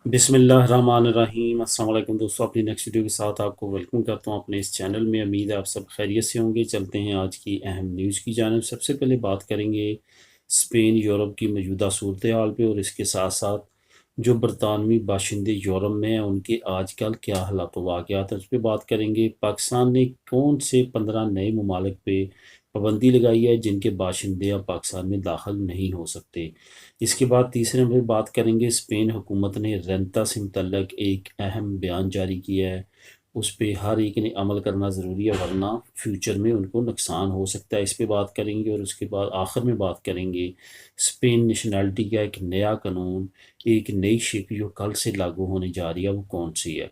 بسم اللہ الرحمن الرحیم۔ السلام علیکم دوستوں، اپنی نیکسٹ ویڈیو کے ساتھ آپ کو ویلکم کرتا ہوں اپنے اس چینل میں۔ امید ہے آپ سب خیریت سے ہوں گے۔ چلتے ہیں آج کی اہم نیوز کی جانب۔ سب سے پہلے بات کریں گے اسپین یورپ کی موجودہ صورتحال پہ، اور اس کے ساتھ ساتھ جو برطانوی باشندے یورپ میں ہیں ان کے آج کل کیا حالات و واقعات ہیں اس پہ بات کریں گے۔ پاکستان نے کون سے 15 نئے ممالک پہ پابندی لگائی ہے جن کے باشندے اب پاکستان میں داخل نہیں ہو سکتے۔ اس کے بعد تیسرے نمبر پہ بات کریں گے، اسپین حکومت نے رینتا سے متعلق ایک اہم بیان جاری کیا ہے، اس پہ ہر ایک نے عمل کرنا ضروری ہے ورنہ فیوچر میں ان کو نقصان ہو سکتا ہے، اس پہ بات کریں گے۔ اور اس کے بعد آخر میں بات کریں گے اسپین نیشنلٹی کا ایک نیا قانون، ایک نئی شپ جو کل سے لاگو ہونے جا رہی ہے، وہ کون سی ہے۔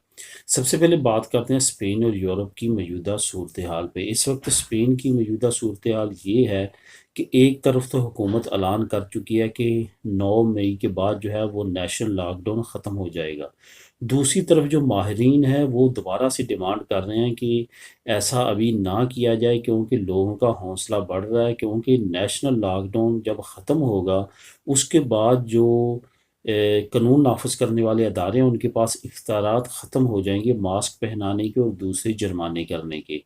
سب سے پہلے بات کرتے ہیں اسپین اور یورپ کی موجودہ صورتحال پہ۔ اس وقت اسپین کی موجودہ صورتحال یہ ہے کہ ایک طرف تو حکومت اعلان کر چکی ہے کہ 9 مئی کے بعد جو ہے وہ نیشنل لاک ڈاؤن ختم ہو جائے گا۔ دوسری طرف جو ماہرین ہیں وہ دوبارہ سے ڈیمانڈ کر رہے ہیں کہ ایسا ابھی نہ کیا جائے، کیونکہ لوگوں کا حوصلہ بڑھ رہا ہے، کیونکہ نیشنل لاک ڈاؤن جب ختم ہوگا اس کے بعد جو قانون نافذ کرنے والے ادارے ہیں ان کے پاس اختیارات ختم ہو جائیں گے ماسک پہنانے کے اور دوسرے جرمانے کرنے کے۔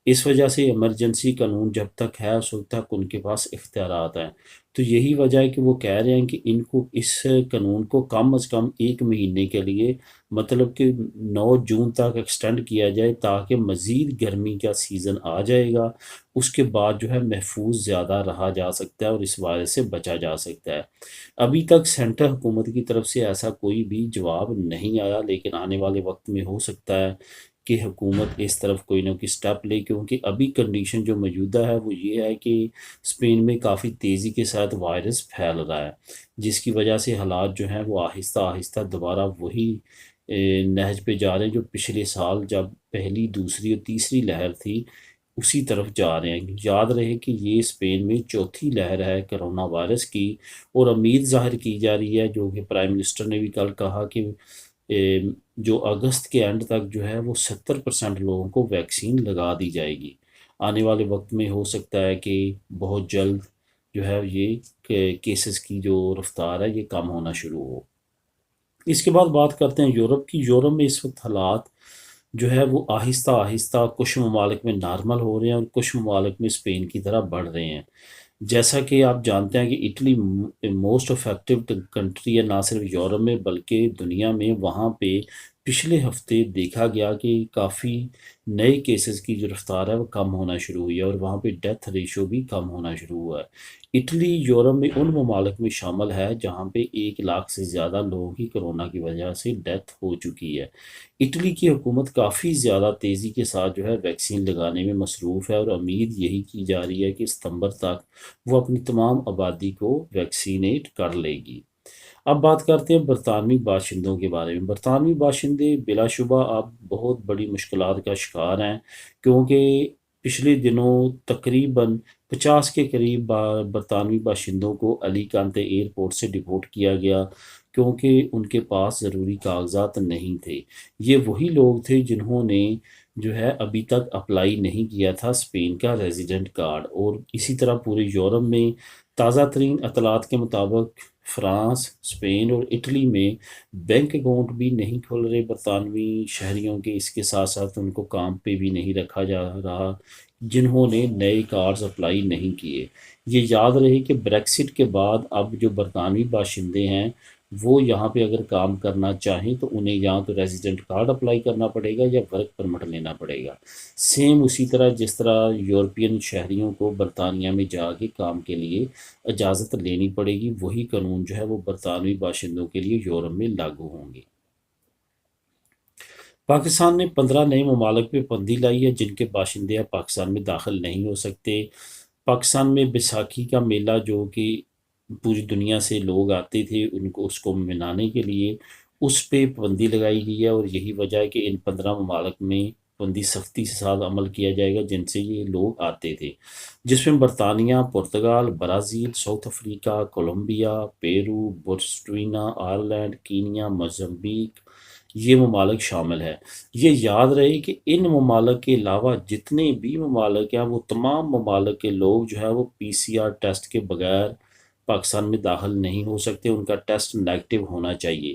اس وجہ سے ایمرجنسی قانون جب تک ہے اس وقت تک ان کے پاس اختیارات ہیں، تو یہی وجہ ہے کہ وہ کہہ رہے ہیں کہ ان کو اس قانون کو کم از کم 1 مہینے کے لیے، مطلب کہ 9 جون تک ایکسٹینڈ کیا جائے تاکہ مزید گرمی کا سیزن آ جائے گا، اس کے بعد جو ہے محفوظ زیادہ رہا جا سکتا ہے اور اس وائرس سے بچا جا سکتا ہے۔ ابھی تک سینٹر حکومت کی طرف سے ایسا کوئی بھی جواب نہیں آیا، لیکن آنے والے وقت میں ہو سکتا ہے کہ حکومت اس طرف کوئی نہ کوئی سٹیپ لے، کیونکہ ابھی کنڈیشن جو موجودہ ہے وہ یہ ہے کہ اسپین میں کافی تیزی کے ساتھ وائرس پھیل رہا ہے، جس کی وجہ سے حالات جو ہیں وہ آہستہ آہستہ دوبارہ وہی نہج پہ جا رہے ہیں جو پچھلے سال جب پہلی، دوسری اور تیسری لہر تھی اسی طرف جا رہے ہیں۔ یاد رہے کہ یہ اسپین میں چوتھی لہر ہے کرونا وائرس کی، اور امید ظاہر کی جا رہی ہے جو کہ پرائم منسٹر نے بھی کل کہا کہ جو اگست کے اینڈ تک جو ہے وہ 70% لوگوں کو ویکسین لگا دی جائے گی۔ آنے والے وقت میں ہو سکتا ہے کہ بہت جلد جو ہے یہ کیسز کی جو رفتار ہے یہ کم ہونا شروع ہو۔ اس کے بعد بات کرتے ہیں یورپ کی۔ یورپ میں اس وقت حالات جو ہے وہ آہستہ آہستہ کچھ ممالک میں نارمل ہو رہے ہیں اور کچھ ممالک میں اسپین کی طرح بڑھ رہے ہیں۔ جیسا کہ آپ جانتے ہیں کہ اٹلی موسٹ افیکٹو کنٹری ہے، نہ صرف یورپ میں بلکہ دنیا میں۔ وہاں پہ پچھلے ہفتے دیکھا گیا کہ کافی نئے کیسز کی جو رفتار ہے وہ کم ہونا شروع ہوئی ہے، اور وہاں پہ ڈیتھ ریشو بھی کم ہونا شروع ہوا ہے۔ اٹلی یورپ میں ان ممالک میں شامل ہے جہاں پہ 1 لاکھ سے زیادہ لوگوں کی کرونا کی وجہ سے ڈیتھ ہو چکی ہے۔ اٹلی کی حکومت کافی زیادہ تیزی کے ساتھ جو ہے ویکسین لگانے میں مصروف ہے، اور امید یہی کی جا رہی ہے کہ ستمبر تک وہ اپنی تمام آبادی کو ویکسینیٹ کر لے گی۔ اب بات کرتے ہیں برطانوی باشندوں کے بارے میں۔ برطانوی باشندے بلا شبہ اب بہت بڑی مشکلات کا شکار ہیں، کیونکہ پچھلے دنوں تقریباً 50 کے قریب برطانوی باشندوں کو علی کانتے ایئرپورٹ سے ڈپورٹ کیا گیا، کیونکہ ان کے پاس ضروری کاغذات نہیں تھے۔ یہ وہی لوگ تھے جنہوں نے جو ہے ابھی تک اپلائی نہیں کیا تھا اسپین کا ریزیڈنٹ کارڈ۔ اور اسی طرح پورے یورپ میں تازہ ترین اطلاعات کے مطابق فرانس، اسپین اور اٹلی میں بینک اکاؤنٹ بھی نہیں کھول رہے برطانوی شہریوں کے۔ اس کے ساتھ ساتھ ان کو کام پہ بھی نہیں رکھا جا رہا جنہوں نے نئے کارڈز اپلائی نہیں کیے۔ یہ یاد رہے کہ بریکسٹ کے بعد اب جو برطانوی باشندے ہیں وہ یہاں پہ اگر کام کرنا چاہیں تو انہیں یہاں تو ریزیڈنٹ کارڈ اپلائی کرنا پڑے گا یا ورک پرمٹ لینا پڑے گا، سیم اسی طرح جس طرح یورپین شہریوں کو برطانیہ میں جا کے کام کے لیے اجازت لینی پڑے گی، وہی قانون جو ہے وہ برطانوی باشندوں کے لیے یورپ میں لاگو ہوں گے۔ پاکستان نے 15 نئے ممالک پہ پابندی لائی ہے جن کے باشندے اب پاکستان میں داخل نہیں ہو سکتے۔ پاکستان میں بیساکھی کا میلہ جو کہ پوری دنیا سے لوگ آتے تھے ان کو اس کو منانے کے لیے، اس پہ پابندی لگائی گئی ہے، اور یہی وجہ ہے کہ ان 15 ممالک میں پابندی سختی کے ساتھ عمل کیا جائے گا جن سے یہ لوگ آتے تھے، جس میں برطانیہ، پرتگال، Brazil, South Africa, Colombia, Peru, Botswana, Ireland, Kenya, Mozambique, یہ ممالک شامل ہے۔ یہ یاد رہے کہ ان ممالک کے علاوہ جتنے بھی ممالک ہیں وہ تمام ممالک کے لوگ جو ہے وہ PCR ٹیسٹ کے بغیر پاکستان میں داخل نہیں ہو سکتے، ان کا ٹیسٹ نیگیٹو ہونا چاہیے۔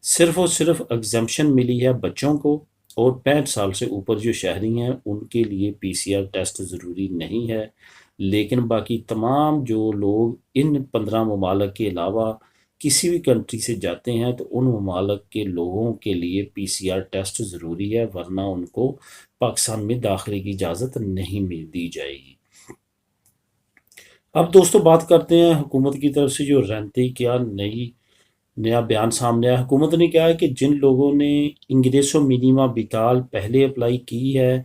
صرف اور صرف ایگزمپشن ملی ہے بچوں کو، اور 65 سال سے اوپر جو شہری ہیں ان کے لیے پی سی آر ٹیسٹ ضروری نہیں ہے، لیکن باقی تمام جو لوگ ان 15 ممالک کے علاوہ کسی بھی کنٹری سے جاتے ہیں تو ان ممالک کے لوگوں کے لیے پی سی آر ٹیسٹ ضروری ہے، ورنہ ان کو پاکستان میں داخلے کی اجازت نہیں دی جائے گی۔ اب دوستو بات کرتے ہیں حکومت کی طرف سے جو رینتے کیا نیا بیان سامنے آیا۔ حکومت نے کہا ہے کہ جن لوگوں نے انگریسو منیما بیتال پہلے اپلائی کی ہے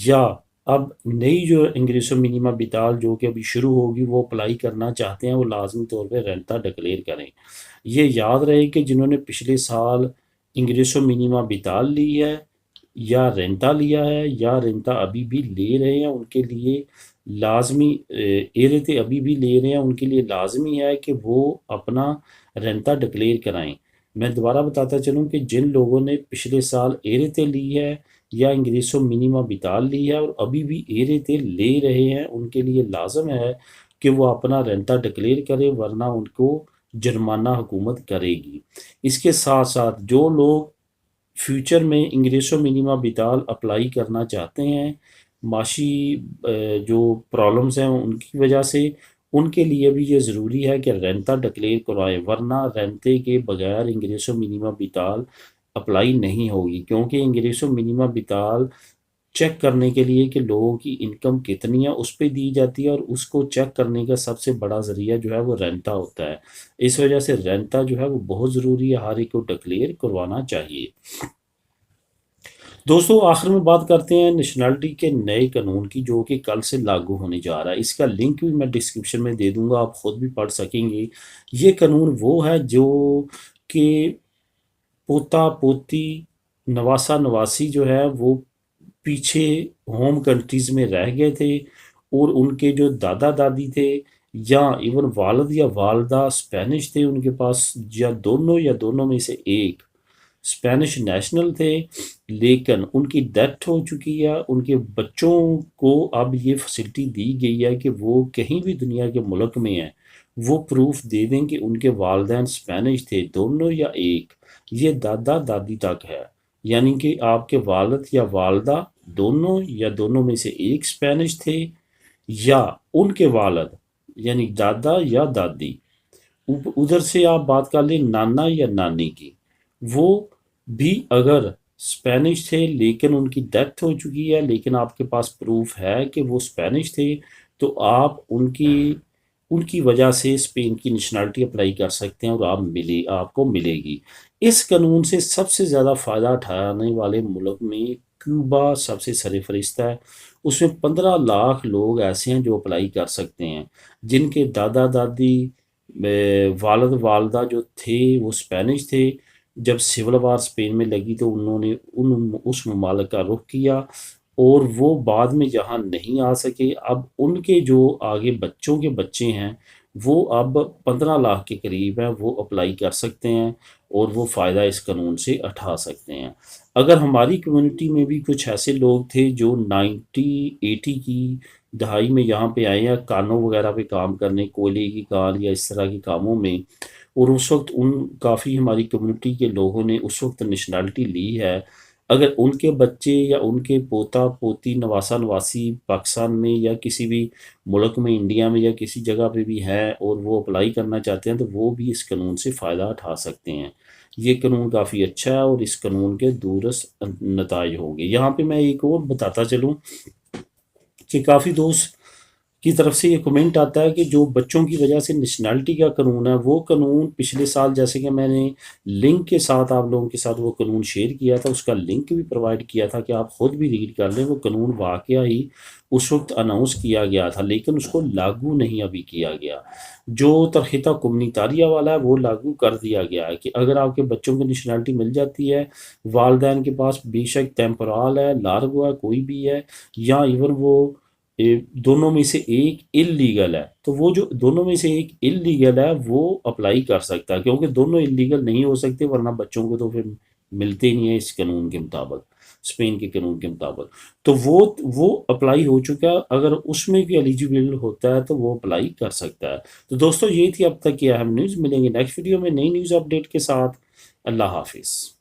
یا اب نئی جو انگریسو منیما بیتال جو کہ ابھی شروع ہوگی وہ اپلائی کرنا چاہتے ہیں، وہ لازمی طور پہ رینتا ڈکلیئر کریں۔ یہ یاد رہے کہ جنہوں نے پچھلے سال انگریسو منیما بیتال لی ہے یا رینتا لیا ہے یا رینتا ابھی بھی لے رہے ہیں، ان کے لیے لازمی ایرتے ابھی بھی لے رہے ہیں، ان کے لیے لازمی ہے کہ وہ اپنا رینتا ڈکلیئر کرائیں۔ میں دوبارہ بتاتا چلوں کہ جن لوگوں نے پچھلے سال ایرتے لی ہے یا انگریسو منیما بیتال لی ہے اور ابھی بھی ایرتے لے رہے ہیں، ان کے لیے لازم ہے کہ وہ اپنا رینتا ڈکلیئر کرے، ورنہ ان کو جرمانہ حکومت کرے گی۔ اس کے ساتھ ساتھ جو لوگ فیوچر میں انگریسو منیما بیتال اپلائی کرنا چاہتے ہیں، معاشی جو پرابلمز ہیں ان کی وجہ سے، ان کے لیے بھی یہ ضروری ہے کہ رینتا ڈکلیئر کروائے، ورنہ رینتے کے بغیر انگریسو منیما بیتال اپلائی نہیں ہوگی، کیونکہ انگریسو منیما بیتال چیک کرنے کے لیے کہ لوگوں کی انکم کتنی ہے اس پہ دی جاتی ہے، اور اس کو چیک کرنے کا سب سے بڑا ذریعہ جو ہے وہ رینتا ہوتا ہے۔ اس وجہ سے رینتا جو ہے وہ بہت ضروری ہے، ہر ایک کو ڈکلیئر کروانا چاہیے۔ دوستو آخر میں بات کرتے ہیں نیشنلٹی کے نئے قانون کی، جو کہ کل سے لاگو ہونے جا رہا ہے۔ اس کا لنک بھی میں ڈسکرپشن میں دے دوں گا، آپ خود بھی پڑھ سکیں گے۔ یہ قانون وہ ہے جو کہ پوتا پوتی نواسا نواسی جو ہے وہ پیچھے ہوم کنٹریز میں رہ گئے تھے، اور ان کے جو دادا دادی تھے یا ایون والد یا والدہ اسپینش تھے ان کے پاس، یا دونوں میں سے ایک اسپینش نیشنل تھے، لیکن ان کی ڈیتھ ہو چکی ہے، ان کے بچوں کو اب یہ فیسلٹی دی گئی ہے کہ وہ کہیں بھی دنیا کے ملک میں ہیں وہ پروف دے دیں کہ ان کے والدین اسپینش تھے، دونوں یا ایک، یہ دادا دادی تک ہے، یعنی کہ آپ کے والد یا والدہ دونوں یا دونوں میں سے ایک اسپینش تھے، یا ان کے والد یعنی دادا یا دادی، ادھر سے آپ بات کر لیں نانا یا نانی کی، وہ بھی اگر اسپینش تھے لیکن ان کی ڈیتھ ہو چکی ہے، لیکن آپ کے پاس پروف ہے کہ وہ اسپینش تھے، تو آپ ان کی وجہ سے اسپین کی نیشنلٹی اپلائی کر سکتے ہیں، اور آپ کو ملے گی۔ اس قانون سے سب سے زیادہ فائدہ اٹھانے والے ملک میں کیوبا سب سے سرفہرست ہے۔ اس میں 15 لاکھ لوگ ایسے ہیں جو اپلائی کر سکتے ہیں، جن کے دادا دادی والد والدہ جو تھے وہ اسپینش تھے۔ جب سول وار اسپین میں لگی تو انہوں نے اس ممالک کا رخ کیا، اور وہ بعد میں یہاں نہیں آ سکے۔ اب ان کے جو آگے بچوں کے بچے ہیں وہ اب 15 لاکھ کے قریب ہیں، وہ اپلائی کر سکتے ہیں اور وہ فائدہ اس قانون سے اٹھا سکتے ہیں۔ اگر ہماری کمیونٹی میں بھی کچھ ایسے لوگ تھے جو 80 کی دہائی میں یہاں پہ آئے ہیں کانوں وغیرہ پہ کام کرنے، کوئلے کی کان یا اس طرح کے کاموں میں، اور اس وقت کافی ہماری کمیونٹی کے لوگوں نے اس وقت نیشنلٹی لی ہے، اگر ان کے بچے یا ان کے پوتا پوتی نواسا نواسی پاکستان میں یا کسی بھی ملک میں، انڈیا میں یا کسی جگہ پہ بھی ہیں اور وہ اپلائی کرنا چاہتے ہیں، تو وہ بھی اس قانون سے فائدہ اٹھا سکتے ہیں۔ یہ قانون کافی اچھا ہے اور اس قانون کے دورس نتائج ہوں گے۔ یہاں پہ میں ایک اور بتاتا چلوں کہ کافی دوست کی طرف سے یہ کمنٹ آتا ہے کہ جو بچوں کی وجہ سے نیشنلٹی کا قانون ہے، وہ قانون پچھلے سال جیسے کہ میں نے لنک کے ساتھ آپ لوگوں کے ساتھ وہ قانون شیئر کیا تھا، اس کا لنک بھی پرووائڈ کیا تھا کہ آپ خود بھی ریڈ کر لیں۔ وہ قانون واقعہ ہی اس وقت اناؤنس کیا گیا تھا، لیکن اس کو لاگو نہیں ابھی کیا گیا۔ جو ترخیطہ کمنیتاریہ والا ہے وہ لاگو کر دیا گیا ہے کہ اگر آپ کے بچوں کو نیشنلٹی مل جاتی ہے، والدین کے پاس بے شک ٹیمپورال ہے، لارگو ہے، کوئی بھی ہے، یا ایون وہ دونوں میں سے ایک اللیگل ہے، تو وہ جو دونوں میں سے ایک اللیگل ہے وہ اپلائی کر سکتا ہے، کیونکہ دونوں اللیگل نہیں ہو سکتے ورنہ بچوں کو تو پھر ملتے نہیں ہیں اس قانون کے مطابق۔ اسپین کے قانون کے مطابق، تو وہ اپلائی ہو چکا ہے، اگر اس میں بھی ایلیجیبل ہوتا ہے تو وہ اپلائی کر سکتا ہے۔ تو دوستو یہ تھی اب تک کی اہم نیوز، ملیں گے نیکسٹ ویڈیو میں نئی نیوز اپڈیٹ کے ساتھ۔ اللہ حافظ۔